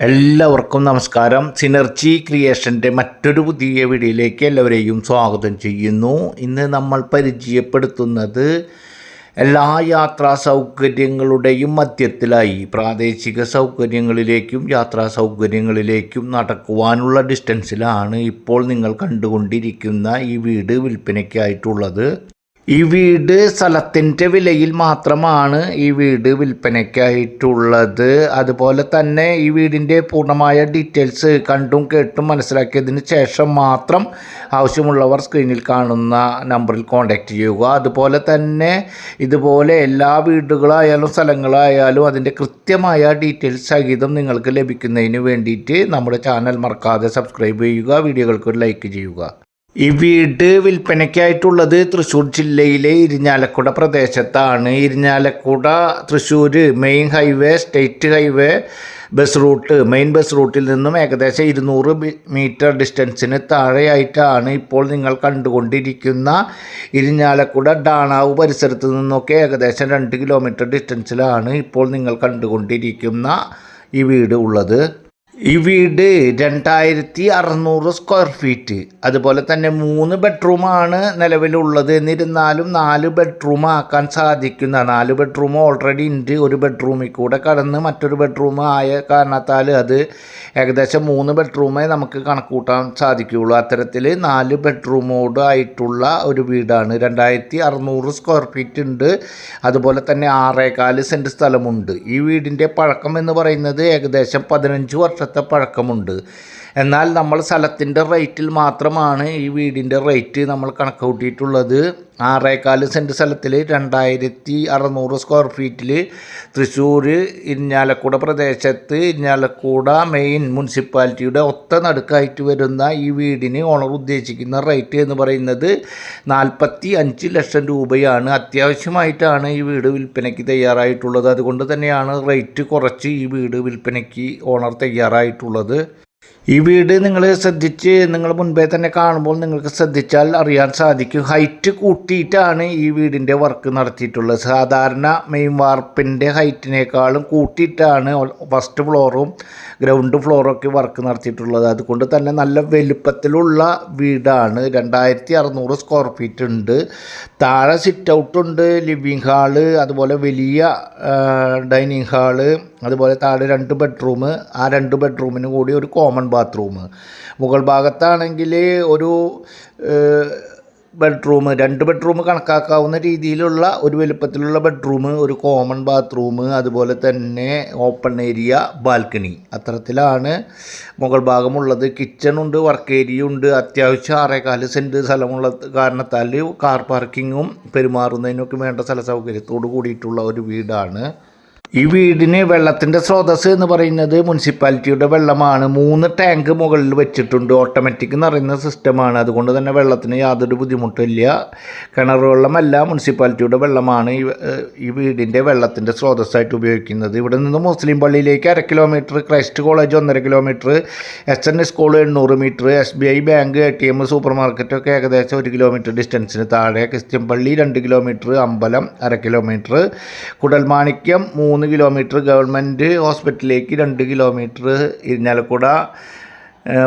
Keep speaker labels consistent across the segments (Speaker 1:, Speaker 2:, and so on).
Speaker 1: എല്ലാവർക്കും നമസ്കാരം. സിനർജി ക്രിയേഷൻ്റെ മറ്റൊരു പുതിയ വീഡിയോയിലേക്ക് എല്ലാവരെയും സ്വാഗതം ചെയ്യുന്നു. ഇന്ന് നമ്മൾ പരിചയപ്പെടുത്തുന്നത് എല്ലാ യാത്രാ സൗകര്യങ്ങളുടെയും മധ്യത്തിലായി പ്രാദേശിക സൗകര്യങ്ങളിലേക്കും യാത്രാ സൗകര്യങ്ങളിലേക്കും നടക്കുവാനുള്ള ഡിസ്റ്റൻസിലാണ് ഇപ്പോൾ നിങ്ങൾ കണ്ടുകൊണ്ടിരിക്കുന്ന ഈ വീട് വിൽപ്പനയ്ക്കായിട്ടുള്ളത്. ഈ വീട് സ്ഥലത്തിൻ്റെ വിലയിൽ മാത്രമാണ് ഈ വീട് വിൽപ്പനയ്ക്കായിട്ടുള്ളത്. അതുപോലെ തന്നെ ഈ വീടിൻ്റെ പൂർണ്ണമായ ഡീറ്റെയിൽസ് കണ്ടും കേട്ടും മനസ്സിലാക്കിയതിന് ശേഷം മാത്രം ആവശ്യമുള്ളവർ സ്ക്രീനിൽ കാണുന്ന നമ്പറിൽ കോൺടാക്റ്റ് ചെയ്യുക. അതുപോലെ തന്നെ ഇതുപോലെ എല്ലാ വീടുകളായാലും സ്ഥലങ്ങളായാലും അതിൻ്റെ കൃത്യമായ ഡീറ്റെയിൽസ് സഹിതം നിങ്ങൾക്ക് ലഭിക്കുന്നതിന് വേണ്ടിയിട്ട് നമ്മുടെ ചാനൽ മറക്കാതെ സബ്സ്ക്രൈബ് ചെയ്യുക, വീഡിയോകൾക്ക് ഒരു ലൈക്ക് ചെയ്യുക. ഈ വീട് വിൽപ്പനയ്ക്കായിട്ടുള്ളത് തൃശ്ശൂർ ജില്ലയിലെ ഇരിഞ്ഞാലക്കുട പ്രദേശത്താണ്. Irinjalakuda Thrissur main highway, state highway bus route, main bus റൂട്ടിൽ നിന്നും ഏകദേശം 200 മീറ്റർ ഡിസ്റ്റൻസിന് താഴെയായിട്ടാണ് ഇപ്പോൾ നിങ്ങൾ കണ്ടുകൊണ്ടിരിക്കുന്ന ഇരിഞ്ഞാലക്കുട ഡാണാവ് പരിസരത്ത് നിന്നൊക്കെ ഏകദേശം 2 കിലോമീറ്റർ ഡിസ്റ്റൻസിലാണ് ഇപ്പോൾ നിങ്ങൾ കണ്ടുകൊണ്ടിരിക്കുന്ന ഈ വീട് ഉള്ളത്. ഈ വീട് 2600 സ്ക്വയർ ഫീറ്റ്, അതുപോലെ തന്നെ 3 ബെഡ്റൂമാണ് നിലവിലുള്ളത്. എന്നിരുന്നാലും 4 ബെഡ്റൂം ആക്കാൻ സാധിക്കുന്ന, 4 ബെഡ്റൂം ഓൾറെഡി ഉണ്ട്. ഒരു ബെഡ്റൂമിൽ കൂടെ കടന്ന് മറ്റൊരു ബെഡ്റൂം ആയ കാരണത്താൽ അത് ഏകദേശം 3 ബെഡ്റൂമേ നമുക്ക് കണക്കൂട്ടാൻ സാധിക്കുകയുള്ളൂ. അത്തരത്തിൽ 4 ബെഡ്റൂമോട് ആയിട്ടുള്ള ഒരു വീടാണ്. 2600 സ്ക്വയർ ഫീറ്റ് ഉണ്ട്. അതുപോലെ തന്നെ 6.25 സെൻറ്റ് സ്ഥലമുണ്ട്. ഈ വീടിൻ്റെ പഴക്കം എന്ന് പറയുന്നത് ഏകദേശം 15 വർഷത്തെ പഴക്കമുണ്ട്. എന്നാൽ നമ്മൾ സ്ഥലത്തിൻ്റെ റേറ്റിൽ മാത്രമാണ് ഈ വീടിൻ്റെ റേറ്റ് നമ്മൾ കണക്ക് കൂട്ടിയിട്ടുള്ളത്. 6.25 സെൻറ്റ് സ്ഥലത്തിൽ 2600 സ്ക്വയർ ഫീറ്റിൽ തൃശ്ശൂർ ഇരിഞ്ഞാലക്കുട പ്രദേശത്ത് ഇരിഞ്ഞാലക്കുട മെയിൻ മുനിസിപ്പാലിറ്റിയുടെ ഒത്ത നടുക്കായിട്ട് വരുന്ന ഈ വീടിന് ഓണർ ഉദ്ദേശിക്കുന്ന റേറ്റ് എന്ന് പറയുന്നത് 45 ലക്ഷം രൂപയാണ്. അത്യാവശ്യമായിട്ടാണ് ഈ വീട് വിൽപ്പനയ്ക്ക് തയ്യാറായിട്ടുള്ളത്. അതുകൊണ്ട് തന്നെയാണ് റേറ്റ് കുറച്ച് ഈ വീട് വിൽപ്പനയ്ക്ക് ഓണർ തയ്യാറായിട്ടുള്ളത്. ഈ വീട് നിങ്ങൾ മുൻപേ തന്നെ കാണുമ്പോൾ നിങ്ങൾക്ക് ശ്രദ്ധിച്ചാൽ അറിയാൻ സാധിക്കും, ഹൈറ്റ് കൂട്ടിയിട്ടാണ് ഈ വീടിൻ്റെ വർക്ക് നടത്തിയിട്ടുള്ളത്. സാധാരണ മെയിൻ വാർപ്പിൻ്റെ ഹൈറ്റിനേക്കാളും കൂട്ടിയിട്ടാണ് ഫസ്റ്റ് ഫ്ലോറും ഗ്രൗണ്ട് ഫ്ലോറൊക്കെ വർക്ക് നടത്തിയിട്ടുള്ളത്. അതുകൊണ്ട് തന്നെ നല്ല വലുപ്പത്തിലുള്ള വീടാണ്. 2600 സ്ക്വയർ ഫീറ്റ് ഉണ്ട്. താഴെ സിറ്റ് ഔട്ടുണ്ട്, ലിവിങ് ഹാള്, അതുപോലെ വലിയ ഡൈനിങ് ഹാള്, അതുപോലെ താഴെ 2 ബെഡ്റൂം, ആ 2 ബെഡ്റൂമിന് കൂടി ഒരു കോമൺ ബാത്റൂം. മുകൾ ഭാഗത്താണെങ്കിൽ ഒരു ബെഡ്റൂം, 2 ബെഡ്റൂം കണക്കാക്കാവുന്ന രീതിയിലുള്ള ഒരു വലുപ്പത്തിലുള്ള ബെഡ്റൂം, ഒരു കോമൺ ബാത്റൂം, അതുപോലെ തന്നെ ഓപ്പൺ ഏരിയ, ബാൽക്കണി, അത്തരത്തിലാണ് മുകൾ ഭാഗമുള്ളത്. കിച്ചണുണ്ട്, വർക്ക് ഏരിയ ഉണ്ട്. അത്യാവശ്യം 6.25 സെൻറ്റ് സ്ഥലമുള്ള കാരണത്താൽ കാർ പാർക്കിങ്ങും പെരുമാറുന്നതിനൊക്കെ വേണ്ട സ്ഥല സൗകര്യത്തോട് കൂടിയിട്ടുള്ള ഒരു വീടാണ്. ഈ വീടിന് വെള്ളത്തിൻ്റെ സ്രോതസ്സ് എന്ന് പറയുന്നത് മുനിസിപ്പാലിറ്റിയുടെ വെള്ളമാണ്. 3 ടാങ്ക് മുകളിൽ വെച്ചിട്ടുണ്ട്. ഓട്ടോമാറ്റിക് നിറയുന്ന സിസ്റ്റമാണ്. അതുകൊണ്ട് തന്നെ വെള്ളത്തിന് യാതൊരു ബുദ്ധിമുട്ടില്ല. കിണർ വെള്ളമല്ല, മുനിസിപ്പാലിറ്റിയുടെ വെള്ളമാണ് ഈ വീടിൻ്റെ വെള്ളത്തിൻ്റെ സ്രോതസ്സായിട്ട് ഉപയോഗിക്കുന്നത്. ഇവിടെ നിന്ന് മുസ്ലിം പള്ളിയിലേക്ക് 1/2 kilometre, Christ college 1.5 kilometre, SN school 800 metre, SBI bank, ATM, super മാർക്കറ്റൊക്കെ ഏകദേശം 1 കിലോമീറ്റർ ഡിസ്റ്റൻസിന് താഴെ, ക്രിസ്ത്യൻ പള്ളി 2 കിലോമീറ്റർ, അമ്പലം 1/2 കിലോമീറ്റർ, കുടൽമാണിക്യം 3 കിലോമീറ്റർ, ഗവൺമെൻറ് ഹോസ്പിറ്റലിലേക്ക് 2 കിലോമീറ്റർ, ഇരിഞ്ഞാലക്കുട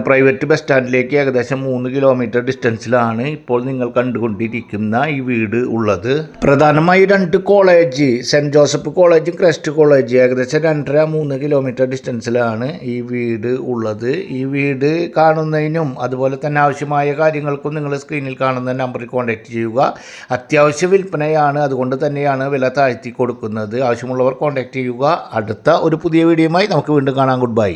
Speaker 1: പ്രൈവറ്റ് ബസ് സ്റ്റാൻഡിലേക്ക് ഏകദേശം 3 കിലോമീറ്റർ ഡിസ്റ്റൻസിലാണ് ഇപ്പോൾ നിങ്ങൾ കണ്ടുകൊണ്ടിരിക്കുന്ന ഈ വീട് ഉള്ളത്. പ്രധാനമായി 2 കോളേജ്, സെൻറ്റ് ജോസഫ് കോളേജും ക്രൈസ്റ്റ് കോളേജ് ഏകദേശം 2.5-3 കിലോമീറ്റർ ഡിസ്റ്റൻസിലാണ് ഈ വീട് ഉള്ളത്. ഈ വീട് കാണുന്നതിനും അതുപോലെ തന്നെ ആവശ്യമായ കാര്യങ്ങൾക്കും നിങ്ങൾ സ്ക്രീനിൽ കാണുന്ന നമ്പറിൽ കോൺടാക്റ്റ് ചെയ്യുക. അത്യാവശ്യ വിൽപ്പനയാണ്, അതുകൊണ്ട് തന്നെയാണ് വില താഴ്ത്തി കൊടുക്കുന്നത്. ആവശ്യമുള്ളവർ കോൺടാക്റ്റ് ചെയ്യുക. അടുത്ത ഒരു പുതിയ വീഡിയോയുമായി നമുക്ക് വീണ്ടും കാണാം. Good bye.